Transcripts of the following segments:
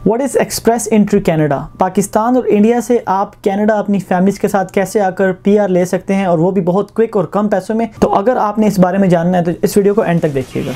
What is express entry Canada? Pakistan और India से आप कनाडा अपनी फैमिलीज के साथ कैसे आकर पीआर ले सकते हैं, और वो भी बहुत क्विक और कम पैसों में। तो अगर आपने इस बारे में जानना है तो इस वीडियो को एंड तक देखिएगा।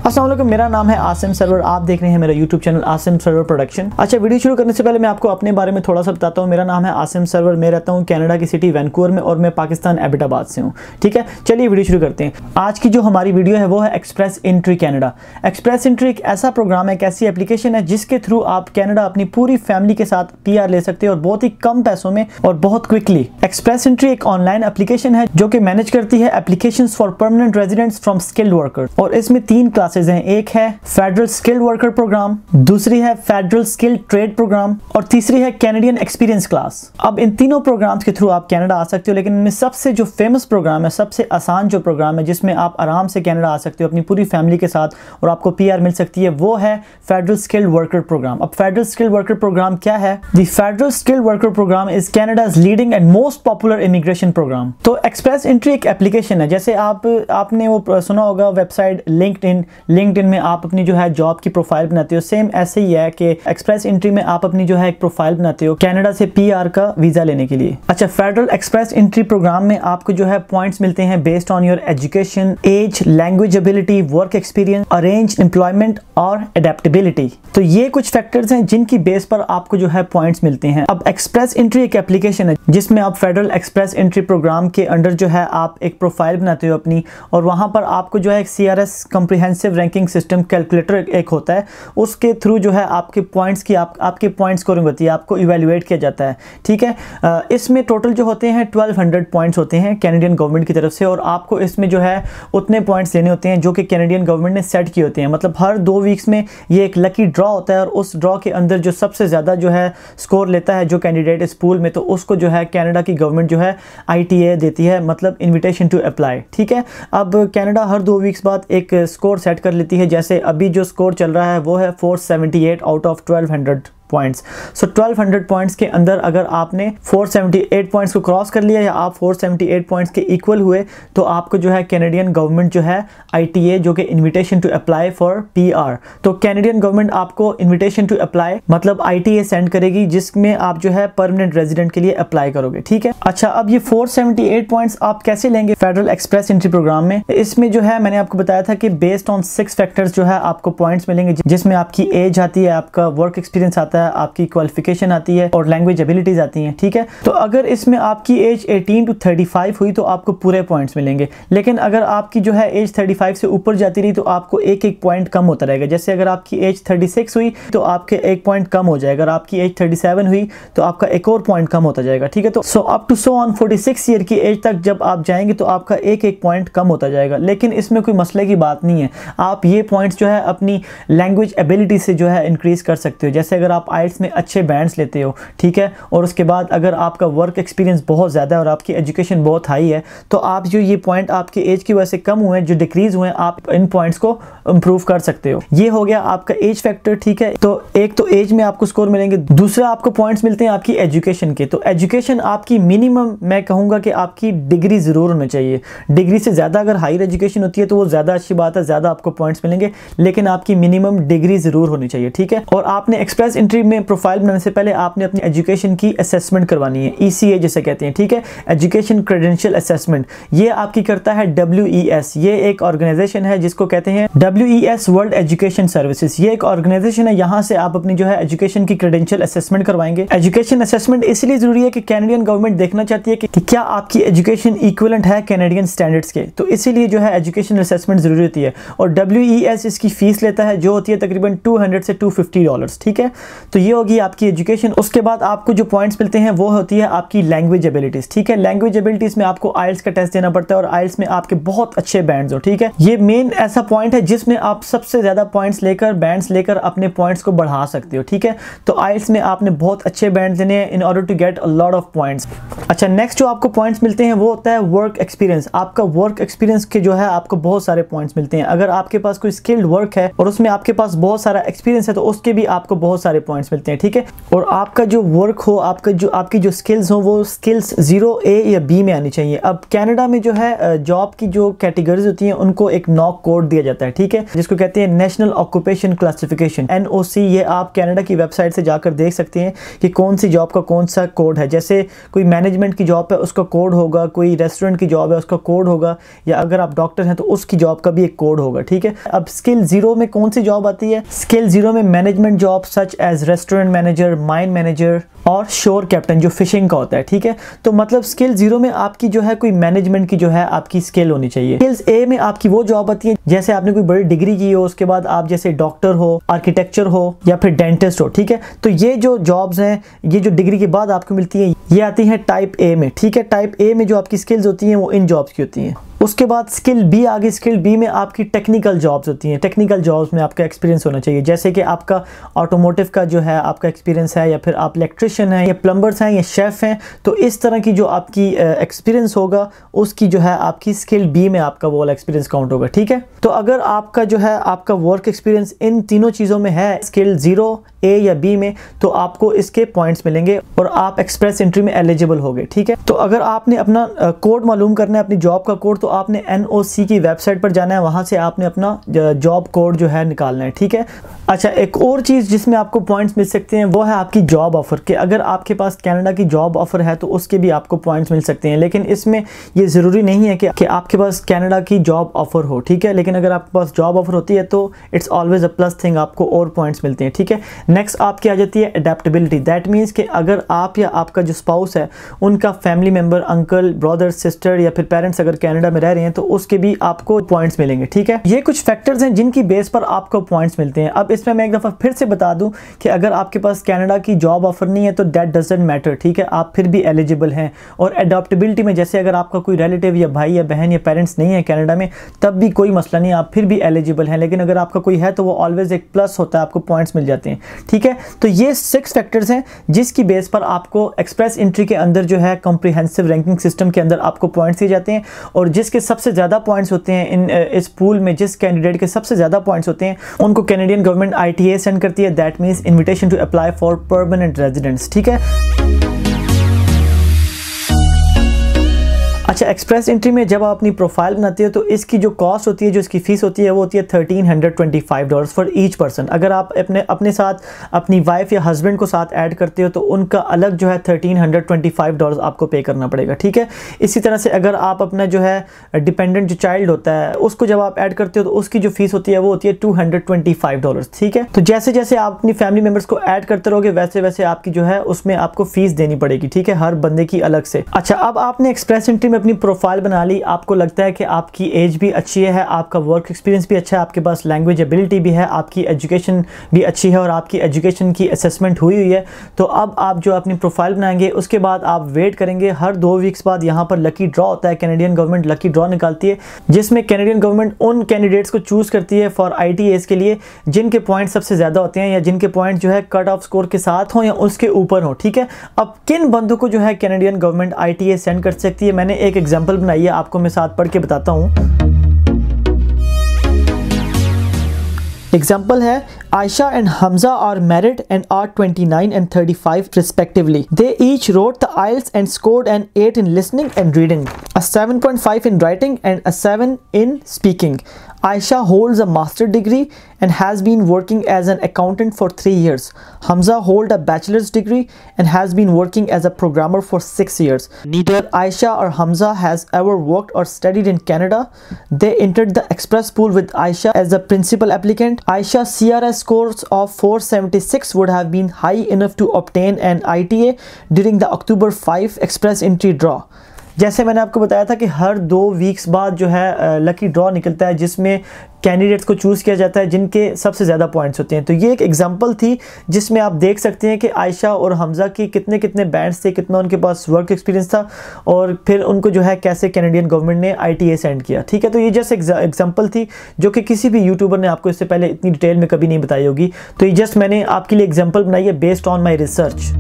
अस्सलाम वालेकुम, मेरा नाम है आसिम सरवर। आप देख रहे हैं मेरा YouTube channel Asim Sarwar production. अच्छा, वीडियो शुरू करने से पहले मैं आपको अपने बारे में थोड़ा सा बताता हूँ। मेरा नाम है आसिम सरवर, मैं रहता हूँ कनाडा की सिटी वैंकूवर में और मैं पाकिस्तान एबटाबाद से हूँ। ठीक है, चलिए वीडियो शुरू करते हैं। आज की जो हमारी वीडियो है वो है express entry Canada. Express entry एक ऐसा प्रोग्राम है, एक ऐसी एप्लीकेशन है जिसके थ्रू आप कनाडा अपनी पूरी फैमिली के साथ पीआर ले सकते हैं, और बहुत ही कम पैसों में और बहुत क्विकली। एक्सप्रेस एंट्री एक ऑनलाइन एप्लीकेशन है जो कि मैनेज करती है applications for permanent residents from skilled worker, और इसमें 3 क्लासेस हैं। एक है फेडरल स्किल्ड वर्कर प्रोग्राम, दूसरी है फेडरल स्किल्ड ट्रेड प्रोग्राम, और तीसरी है कैनेडियन एक्सपीरियंस क्लास। अब इन तीनों प्रोग्राम्स के थ्रू आप कनाडा आ सकते हो, लेकिन इनमें सबसे जो फेमस प्रोग्राम है, सबसे आसान जो प्रोग्राम है जिसमें आप आराम से कनाडा आ सकते हो अपनी पूरी फैमिली के साथ और आपको पीआर मिल सकती है, वो है फेडरल स्किल्ड वर्कर प्रोग्राम। अब फेडरल स्किल्ड वर्कर प्रोग्राम क्या है? The federal skilled worker program is Canada's leading and most popular immigration program. तो एक्सप्रेस एंट्री एक एप्लीकेशन है, जैसे आपने वो सुना होगा वेबसाइट लिंक्डइन में आप अपनी जो है जॉब की प्रोफाइल बनाते हो, सेम ऐसे ही है कि एक्सप्रेस एंट्री में आप अपनी जो है एक प्रोफाइल बनाते हो कनाडा से पीआर का वीजा लेने के लिए। अच्छा, फेडरल एक्सप्रेस एंट्री प्रोग्राम में आपको जो है पॉइंट्स मिलते हैं based on your education, age, language ability, work experience, arrange employment और एडेप्टेबिलिटी। तो ये कुछ फैक्टर्स हैं जिनकी बेस पर आपको जो है पॉइंट्स मिलते हैं। अब एक्सप्रेस एंट्री एक एप्लीकेशन है जिसमें आप फेडरल एक्सप्रेस एंट्री प्रोग्राम के अंडर जो है आप एक प्रोफाइल बनाते हो अपनी, और वहां पर आपको जो है एक CRS comprehensive ranking system calculator एक होता है, उसके थ्रू जो है आपके पॉइंट्स की आपके पॉइंट स्कोरिंग होती है, आपको इवेल्युएट किया जाता है। ठीक है, इसमें टोटल जो होते हैं 1200 पॉइंट्स होते हैं कैनेडियन गवर्नमेंट की तरफ से, और आपको इसमें जो है उतने पॉइंट्स लेने होते हैं जो कि कैनेडियन गवर्नमेंट ने सेट किए होते हैं। मतलब हर 2 वीक्स में ये एक लकी ड्रॉ होता है, और उस ड्रॉ के अंदर जो सबसे ज़्यादा जो है स्कोर लेता है जो कैंडिडेट इस पूल में, तो उसको जो है कनाडा की गवर्नमेंट जो है ITA देती है, मतलब इन्विटेशन टू अप्लाई। ठीक है, अब कनाडा हर 2 वीक्स बाद एक स्कोर सेट कर लेती है। जैसे अभी जो स्कोर चल रहा है वो है 478 out of 1200 points. So 1200 points के अंदर अगर आपने 478 पॉइंट्स को क्रॉस कर लिया या आप 478 पॉइंट्स के इक्वल हुए, तो आपको जो है कैनेडियन गवर्नमेंट जो है ITA, जो कि invitation to apply for PR, तो कैनेडियन गवर्नमेंट आपको इनविटेशन टू अप्लाई मतलब ITA सेंड करेगी, जिसमें आप जो है परमानेंट रेजिडेंट के लिए अप्लाई करोगे। ठीक है, अच्छा, अब ये 478 पॉइंट्स आप कैसे लेंगे फेडरल एक्सप्रेस एंट्री प्रोग्राम में? इसमें जो है मैंने आपको बताया था कि बेस्ड ऑन 6 फैक्टर्स जो है आपको पॉइंट्स मिलेंगे, जिसमें आपकी एज आती है, आपका वर्क एक्सपीरियंस आता है, आपकी क्वालिफिकेशन आती है और लैंग्वेज एबिलिटीज आती हैं। ठीक है, तो अगर इसमें आपकी एज 18 to 35 हुई तो आपको पूरे पॉइंट्स मिलेंगे, लेकिन अगर आपकी जो है एज 35 से ऊपर जाती रही तो आपको एक पॉइंट कम होता रहेगा। जैसे अगर आपकी एज 36 हुई तो आपके 1 पॉइंट कम हो जाएगा, अगर आपकी एज 37 हुई तो आपका एक और पॉइंट कम होता जाएगा। ठीक है, तो so up to so on 46 year की एज तक जब आप जाएंगे तो आपका एक पॉइंट कम होता जाएगा। लेकिन इसमें कोई मसले की बात नहीं है, आप ये पॉइंट्स जो है अपनी लैंग्वेज एबिलिटी से जो है इंक्रीज कर सकते हो। जैसे अगर आप IELTS में अच्छे बैंड्स लेते हो, ठीक है, और उसके बाद अगर आपका वर्क एक्सपीरियंस बहुत ज़्यादा है और आपकी एजुकेशन बहुत हाई है, तो आप जो ये पॉइंट आपके एज की वजह से कम हुए हैं, जो डिक्रीज हुए हैं, आप इन पॉइंट्स को इंप्रूव कर सकते हो। ये हो गया आपका एज फैक्टर। ठीक है, तो एक तो एज में आपको स्कोर मिलेंगे, दूसरा आपको पॉइंट्स मिलते हैं आपकी एजुकेशन के। तो एजुकेशन आपकी मिनिमम, मैं कहूँगा कि आपकी डिग्री ज़रूर होनी चाहिए। डिग्री से ज़्यादा अगर हायर एजुकेशन होती है तो वो ज़्यादा अच्छी बात है, ज़्यादा आपको पॉइंट्स मिलेंगे, लेकिन आपकी मिनिमम डिग्री ज़रूर होनी चाहिए। ठीक है, और आपने एक्सप्रेस एंट्री में प्रोफाइल बनाने से पहले आपने अपनी एजुकेशन की असेसमेंट करवानी है, ECA जिसे कहते हैं। ठीक है, एजुकेशन क्रेडेंशियल असेसमेंट, ये आपकी करता है WES। ये एक ऑर्गेनाइजेशन है जिसको कहते हैं WES वर्ल्ड एजुकेशन सर्विसेज। ये एक ऑर्गेनाइजेशन है, यहाँ से आप अपनी जो है एजुकेशन की क्रेडेंशियल असेसमेंट करवाएंगे। एजुकेशन असेसमेंट इसलिए जरूरी है कि कैनेडियन गवर्नमेंट देखना चाहती है कि क्या आपकी एजुकेशन इक्विवेलेंट है कैनेडियन स्टैंडर्ड्स के, तो इसीलिए जो है एजुकेशन असेसमेंट जरूरी होती है। और WES इसकी फीस लेता है, जो होती है तकरीबन $200 से $250। ठीक है, तो ये होगी आपकी एजुकेशन। उसके बाद आपको जो पॉइंट्स मिलते हैं वो होती है आपकी लैंग्वेज एबिलिटीज। ठीक है, लैंग्वेज एबिलिटीज में आपको IELTS का टेस्ट देना पड़ता है, और IELTS में आपके बहुत अच्छे बैंड्स हो। ठीक है, ये मेन ऐसा पॉइंट है जिसमें आप सबसे ज्यादा पॉइंट्स लेकर, बैंड्स लेकर अपने पॉइंट्स को बढ़ा सकते हो। ठीक है, तो IELTS में आपने बहुत अच्छे बैंड्स लेने हैं in order to get a lot of points. अच्छा, नेक्स्ट जो आपको पॉइंट्स मिलते हैं वो होता है वर्क एक्सपीरियंस। आपका वर्क एक्सपीरियंस के जो है आपको बहुत सारे पॉइंट्स मिलते हैं। अगर आपके पास कोई स्किल्ड वर्क है और उसमें आपके पास बहुत सारा एक्सपीरियंस है तो उसके भी आपको बहुत सारे पॉइंट्स पॉइंट्स मिलते हैं, ठीक है। और आपका जो वर्क हो, आपकी जो स्किल्स हो वो स्किल्स 0A या B में आनी चाहिए। अब कनाडा में जो है जॉब की जो कैटेगरीज होती हैं उनको एक नॉक कोड दिया जाता है, ठीक है, जिसको कहते हैं नेशनल ऑक्यूपेशन क्लासिफिकेशन, NOC। ये आप कनाडा की वेबसाइट से जाकर देख सकते हैं कि कौन सी जॉब का कौन सा कोड है। जैसे कोई मैनेजमेंट की जॉब है उसका कोड होगा, कोई रेस्टोरेंट की जॉब है उसका कोड होगा, या अगर आप डॉक्टर हैं तो उसकी जॉब का भी एक कोड होगा, ठीक है। अब स्किल 0 में कौन सी जॉब आती है? स्किल 0 में management job such as restaurant manager, mine manager और शोर कैप्टन जो फिशिंग का होता है, ठीक है। तो मतलब स्किल 0 में आपकी जो है कोई मैनेजमेंट की जो है आपकी स्किल होनी चाहिए। स्किल्स A में आपकी वो जॉब आती है जैसे आपने कोई बड़ी डिग्री की हो, उसके बाद आप जैसे डॉक्टर हो, आर्किटेक्चर हो या फिर डेंटिस्ट हो, ठीक है। तो ये जो जॉब्स हैं, ये जो डिग्री के बाद आपको मिलती है, ये आती है टाइप A में, ठीक है। टाइप A में जो आपकी स्किल्स होती हैं वो इन जॉब्स की होती हैं। उसके बाद स्किल B आ गई। स्किल B में आपकी टेक्निकल जॉब्स होती हैं। टेक्निकल जॉब्स में आपका एक्सपीरियंस होना चाहिए, जैसे कि आपका ऑटोमोटिव का जो है आपका एक्सपीरियंस है, या फिर आप इलेक्ट्रिशियन हैं, या प्लम्बर्स हैं, या शेफ़ हैं। तो इस तरह की जो आपकी एक्सपीरियंस होगा उसकी जो है आपकी स्किल B में आपका वो वाला एक्सपीरियंस काउंट होगा, ठीक है। तो अगर आपका जो है आपका वर्क एक्सपीरियंस इन तीनों चीज़ों में है, स्किल 0, A या B में, तो आपको इसके पॉइंट्स मिलेंगे और आप एक्सप्रेस एंट्री में एलिजिबल होगे, ठीक है। तो अगर आपने अपना कोड मालूम करना है, अपनी जॉब का कोड, तो आपने NOC की वेबसाइट पर जाना है, वहां से आपने अपना जॉब कोड जो है निकालना है, ठीक है। अच्छा, एक और चीज़ जिसमें आपको पॉइंट्स मिल सकते हैं वो है आपकी जॉब ऑफर के। अगर आपके पास कनाडा की जॉब ऑफर है तो उसके भी आपको पॉइंट्स मिल सकते हैं, लेकिन इसमें ये ज़रूरी नहीं है कि आपके पास कनाडा की जॉब ऑफर हो, ठीक है। लेकिन अगर आपके पास जॉब ऑफर होती है तो it's always a plus thing, आपको और पॉइंट्स मिलते हैं, ठीक है। नेक्स्ट आपकी आ जाती है अडेप्टेबिलिटी। दैट मीन्स कि अगर आप या आपका जो स्पाउस है उनका family member, uncle, brother, sister या फिर पेरेंट्स अगर कनाडा में रह रहे हैं तो उसके भी आपको पॉइंट्स मिलेंगे, ठीक है। ये कुछ फैक्टर्स हैं जिनकी बेस पर आपको पॉइंट्स मिलते हैं। अब इसमें मैं एक दफ़ा फिर से बता दूं कि अगर आपके पास कनाडा की जॉब ऑफर नहीं है तो दैट डजंट मैटर, ठीक है, आप फिर भी एलिजिबल हैं। और अडॉप्टेबिलिटी में जैसे अगर आपका कोई रिलेटिव या भाई या बहन या पेरेंट्स नहीं है कनाडा में, तब भी कोई मसला नहीं, आप फिर भी एलिजिबल हैं। लेकिन अगर आपका कोई है तो वो ऑलवेज एक प्लस होता है, आपको पॉइंट्स मिल जाते हैं, ठीक है। तो ये 6 फैक्टर्स हैं जिसकी बेस पर आपको एक्सप्रेस एंट्री के अंदर जो है कॉम्प्रिहेंसिव रैंकिंग सिस्टम के अंदर आपको पॉइंट्स दिए जाते हैं। और जिसके सबसे ज़्यादा पॉइंट्स होते हैं इस पूल में, जिस कैंडिडेट के सबसे ज़्यादा पॉइंट्स होते हैं उनको कैनेडियन गवर्नमेंट ITA सेंड करती है। That means invitation to apply for permanent residence, ठीक है। अच्छा, एक्सप्रेस एंट्री में जब आप अपनी प्रोफाइल बनाते हो तो इसकी जो कॉस्ट होती है, जो इसकी फीस होती है वो होती है $1325 फॉर ईच पर्सन। अगर आप अपने साथ अपनी वाइफ या हस्बैंड को साथ ऐड करते हो तो उनका अलग जो है $1325 आपको पे करना पड़ेगा, ठीक है। इसी तरह से अगर आप अपना जो है डिपेंडेंट जो चाइल्ड होता है उसको जब आप ऐड करते हो तो उसकी जो फीस होती है वो होती है $225, ठीक है। तो जैसे जैसे आप अपनी फैमिली मेम्बर्स को ऐड करते रहोगे वैसे वैसे आपकी जो है उसमें आपको फीस देनी पड़ेगी, ठीक है, हर बंदे की अलग से। अच्छा, अब आपने एक्सप्रेस एंट्री में अपनी प्रोफाइल बना ली, आपको लगता है कि आपकी एज भी अच्छी है, आपका वर्क एक्सपीरियंस भी अच्छा है, आपके पास लैंग्वेज एबिलिटी भी है, आपकी एजुकेशन भी अच्छी है और आपकी एजुकेशन की असेसमेंट हुई है। तो अब आप जो अपनी प्रोफाइल बनाएंगे उसके बाद आप वेट करेंगे, हर 2 वीक्स बाद यहाँ पर लकी ड्रॉ होता है। कैनेडियन गवर्नमेंट लकी ड्रॉ निकालती है जिसमें कैनेडियन गवर्नमेंट उन कैंडिडेट्स को चूज करती है फॉर ITAs के लिए जिनके पॉइंट सबसे ज़्यादा होते हैं या जिनके पॉइंट जो है कट ऑफ स्कोर के साथ हों या उसके ऊपर हो, ठीक है। अब किन बंदों को जो है कैनेडियन गवर्नमेंट ITA सेंड कर सकती है, मैंने एक एग्जाम्पल बनाई है, आपको मैं साथ पढ़ के बताता हूँ। एग्जाम्पल है, Aisha and Hamza are married and are 29 and 35 respectively. They each wrote the IELTS and scored an 8 in listening and reading, a 7.5 in writing and a 7 in speaking. Aisha holds a master's degree and has been working as an accountant for 3 years. Hamza holds a bachelor's degree and has been working as a programmer for 6 years. Neither Aisha or Hamza has ever worked or studied in Canada. They entered the express pool with Aisha as the principal applicant. Aisha's CRS scores of 476 would have been high enough to obtain an ITA during the October 5 express entry draw. जैसे मैंने आपको बताया था कि हर 2 weeks बाद जो है lucky draw निकलता है जिसमें कैंडिडेट्स को चूज़ किया जाता है जिनके सबसे ज़्यादा पॉइंट्स होते हैं। तो ये एक एग्जांपल थी जिसमें आप देख सकते हैं कि आयशा और हमज़ा की कितने कितने बैंड्स थे, कितना उनके पास वर्क एक्सपीरियंस था और फिर उनको जो है कैसे कैनेडियन गवर्नमेंट ने ITA सेंड किया, ठीक है। तो ये जस्ट एग्जांपल थी जो कि किसी भी यूट्यूबर ने आपको इससे पहले इतनी डिटेल में कभी नहीं बताई होगी। तो ये जस्ट मैंने आपके लिए एग्जाम्पल बनाई है बेस्ड ऑन माई रिसर्च।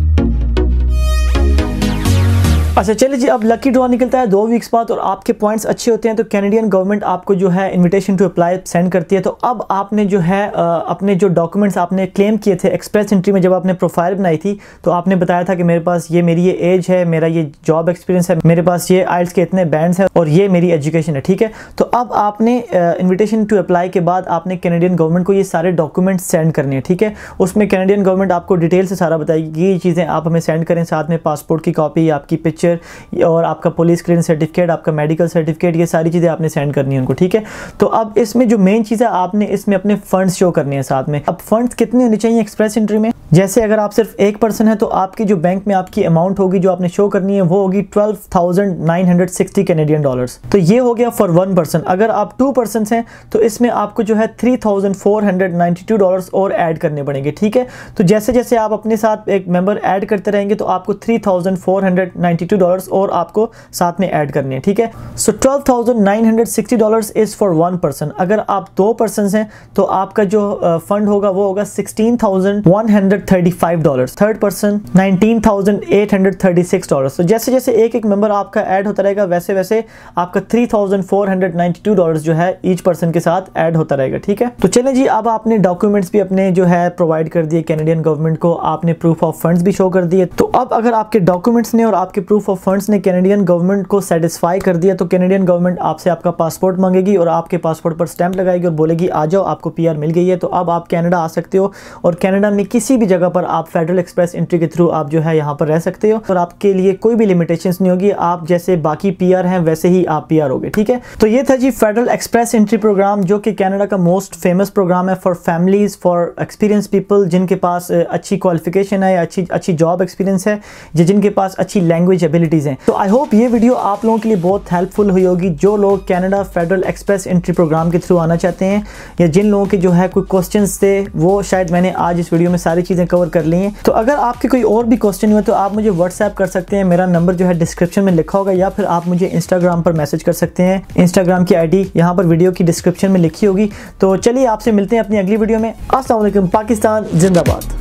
अच्छा चलिए जी, अब लकी ड्रॉ निकलता है 2 वीक्स बाद और आपके पॉइंट्स अच्छे होते हैं तो कैनेडियन गवर्नमेंट आपको जो है इनविटेशन टू अप्लाई सेंड करती है। तो अब आपने जो है अपने जो डॉक्यूमेंट्स आपने क्लेम किए थे एक्सप्रेस एंट्री में, जब आपने प्रोफाइल बनाई थी तो आपने बताया था कि मेरे पास ये मेरी ये एज है, मेरा ये जॉब एक्सपीरियंस है, मेरे पास ये आइल्स के इतने बैंड्स हैं और ये मेरी एजुकेशन है, ठीक है। तो अब आपने इन्विटेशन टू अप्लाई के बाद आपने कैनेडियन गवर्नमेंट को ये सारे डॉक्यूमेंट्स सेंड करने हैं, ठीक है। उसमें कैनेडियन गवर्नमेंट आपको डिटेल से सारा बताएगी कि ये चीज़ें आप हमें सेंड करें, साथ में पासपोर्ट की कॉपी, आपकी पिक्चर और आपका पुलिस क्लियरेंस सर्टिफिकेट, आपका मेडिकल सर्टिफिकेट, ये सारी चीज़ें आपने सेंड करनी है उनको, ठीक है। तो अब इसमें जो मेन चीज़ है, आपने इसमें अपने फंड्स शो करने हैं साथ में। अब फंड्स कितने होने चाहिए एक्सप्रेस एंट्री में? जैसे अगर आप सिर्फ एक पर्सन है तो आपकी जो बैंक में आपकी अमाउंट होगी जो आपने शो करनी है वो होगी 12,960 कैनेडियन डॉलर्स। तो ये हो गया फॉर 1 पर्सन। अगर आप 2 पर्सन हैं तो इसमें आपको जो है 3,492 डॉलर्स और ऐड करने पड़ेंगे, ठीक है। तो जैसे जैसे आप अपने साथ एक मेंबर ऐड करते रहेंगे तो आपको 3,492 डॉलर्स और आपको साथ में ऐड करने हैं, ठीक है। सो 12,960 डॉलर्स इज फॉर 1 पर्सन। अगर आप 2 पर्सन हैं तो आपका जो फंड होगा वो होगा 16,135 डॉलर्स। Third person 19,836 dollars. तो जैसे जैसे एक एक मेंबर आपका ऐड होता रहेगा वैसे वैसे आपका 3,492 डॉलर्स जो है ईच पर्सन के साथ ऐड होता रहेगा, ठीक है। तो चलें जी, अब आपने डॉक्यूमेंट्स भी अपने जो है प्रोवाइड कर दिए कैनेडियन गवर्नमेंट को, आपने प्रूफ ऑफ फंड्स भी शो कर दिए। तो अब अगर आपके डॉक्यूमेंट्स ने और आपके प्रूफ ऑफ फंड्स ने कैनेडियन गवर्नमेंट को सेटिस्फाई कर दिया तो कैनेडियन गवर्नमेंट आपसे आपका पासपोर्ट मांगेगी और आपके पासपोर्ट पर स्टैंप लगाएगी और बोलेगी आ जाओ, आपको पीआर मिल गई है। तो अब आप कनाडा आ सकते हो और कनाडा में किसी भी जगह पर आप फेडरल एक्सप्रेस एंट्री के थ्रू आप जो है यहाँ पर रह सकते हो और आपके लिए कोई भी लिमिटेशंस नहीं होगी। आप जैसे बाकी पीआर हैं वैसे ही आप पीआर होगे, ठीक है। तो ये था जी फेडरल एक्सप्रेस एंट्री प्रोग्राम, जो कि कनाडा का मोस्ट फेमस प्रोग्राम है for families, for experience people जिनके पास अच्छी क्वालिफिकेशन है, अच्छी जॉब एक्सपीरियंस है, जिनके पास अच्छी लैंग्वेज एबिलिटीज हैं। तो आई होप ये वीडियो आप लोगों के लिए बहुत हेल्पफुल हुई होगी, जो लोग Canada federal express entry programme के थ्रू आना चाहते हैं या जिन लोगों के जो है कोई क्वेश्चंस थे वो शायद मैंने आज इस वीडियो में सारी चीज़ें कवर कर ली हैं। तो अगर आपके कोई और भी क्वेश्चन हुए तो आप मुझे व्हाट्सएप कर सकते हैं, मेरा नंबर जो है डिस्क्रिप्शन में लिखा होगा, या फिर आप मुझे इंस्टाग्राम पर मैसेज कर सकते हैं। इंस्टाग्राम की आईडी यहाँ पर वीडियो की डिस्क्रिप्शन में लिखी होगी। तो चलिए आपसे मिलते हैं अपनी अगली वीडियो में। अस्सलाम वालेकुम, पाकिस्तान जिंदाबाद।